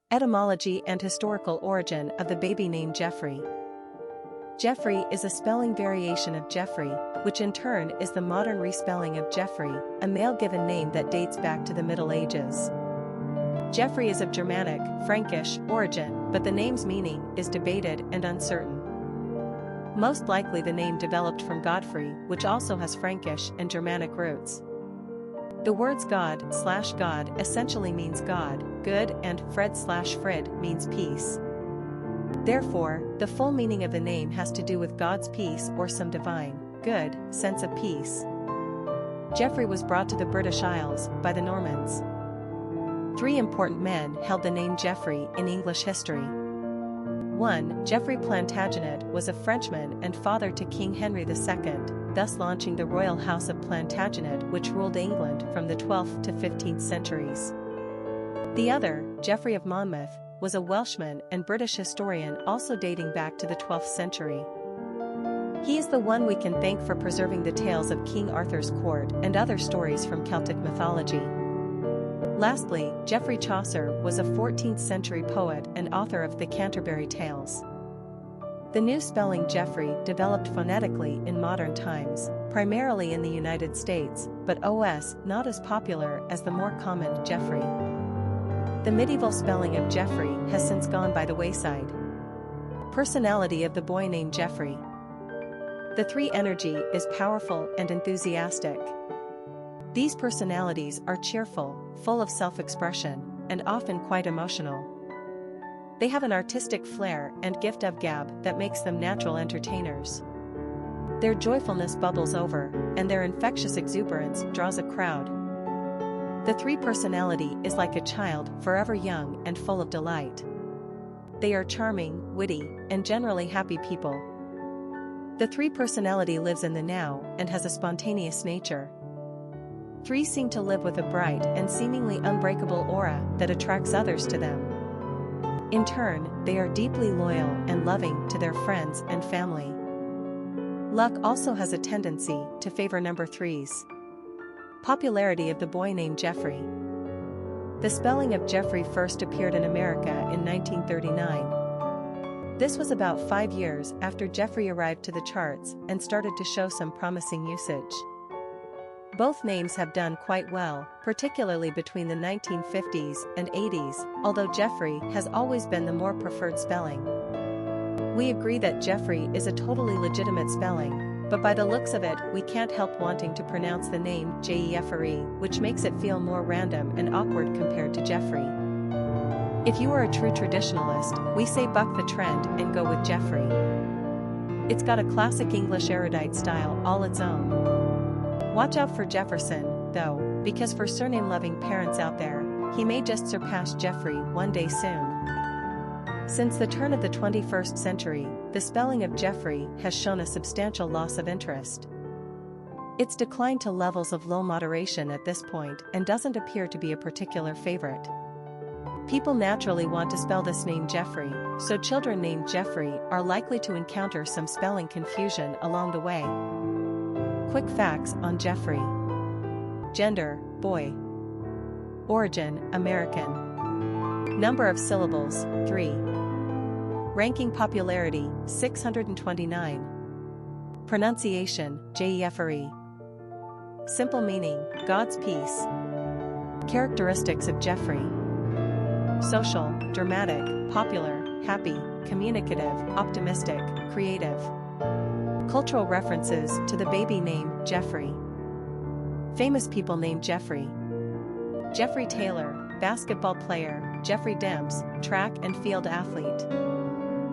Etymology and historical origin of the baby name Geoffrey. Geoffrey is a spelling variation of Jeffery, which in turn is the modern respelling of Geoffrey, a male given name that dates back to the Middle Ages. Geoffrey is of Germanic, Frankish origin, but the name's meaning is debated and uncertain. Most likely the name developed from Godfrey, which also has Frankish and Germanic roots. The words God/God essentially means God, good, and Fred/Frid means peace. Therefore, the full meaning of the name has to do with God's peace or some divine, good, sense of peace. Geoffrey was brought to the British Isles by the Normans. 3 important men held the name Geoffrey in English history. 1. Geoffrey Plantagenet was a Frenchman and father to King Henry II, thus launching the royal house of Plantagenet, which ruled England from the 12th to 15th centuries. The other, Geoffrey of Monmouth, was a Welshman and British historian also dating back to the 12th century. He is the one we can thank for preserving the tales of King Arthur's court and other stories from Celtic mythology. Lastly, Geoffrey Chaucer was a 14th century poet and author of the Canterbury Tales. The new spelling Geoffrey developed phonetically in modern times, primarily in the United States, but OS not as popular as the more common Geoffrey. The medieval spelling of Geoffrey has since gone by the wayside. Personality of the boy named Geoffrey. The 3 energy is powerful and enthusiastic. These personalities are cheerful, full of self-expression, and often quite emotional. They have an artistic flair and gift of gab that makes them natural entertainers. Their joyfulness bubbles over, and their infectious exuberance draws a crowd. The 3 personality is like a child, forever young and full of delight. They are charming, witty, and generally happy people. The 3 personality lives in the now and has a spontaneous nature. 3 seem to live with a bright and seemingly unbreakable aura that attracts others to them. In turn, they are deeply loyal and loving to their friends and family. Luck also has a tendency to favor number 3s. Popularity of the boy named Geoffrey. The spelling of Geoffrey first appeared in America in 1939. This was about 5 years after Geoffrey arrived to the charts and started to show some promising usage. Both names have done quite well, particularly between the 1950s and 80s, although Geoffrey has always been the more preferred spelling. We agree that Geoffrey is a totally legitimate spelling, but by the looks of it we can't help wanting to pronounce the name Jeffery, which makes it feel more random and awkward compared to Geoffrey. If you are a true traditionalist, we say buck the trend and go with Geoffrey. It's got a classic English erudite style all its own. Watch out for Jefferson, though, because for surname-loving parents out there, he may just surpass Geoffrey one day soon. Since the turn of the 21st century, the spelling of Geoffrey has shown a substantial loss of interest. It's declined to levels of low moderation at this point and doesn't appear to be a particular favorite. People naturally want to spell this name Geoffrey, so children named Geoffrey are likely to encounter some spelling confusion along the way. Quick facts on Geoffrey. Gender, boy. Origin, American. Number of syllables, 3. Ranking popularity, 629. Pronunciation, Jeffery. Simple meaning, God's peace. Characteristics of Geoffrey. Social, dramatic, popular, happy, communicative, optimistic, creative. Cultural references to the baby name Geoffrey. Famous people named Geoffrey. Geoffrey Taylor, basketball player. Jeffrey Demps, track and field athlete.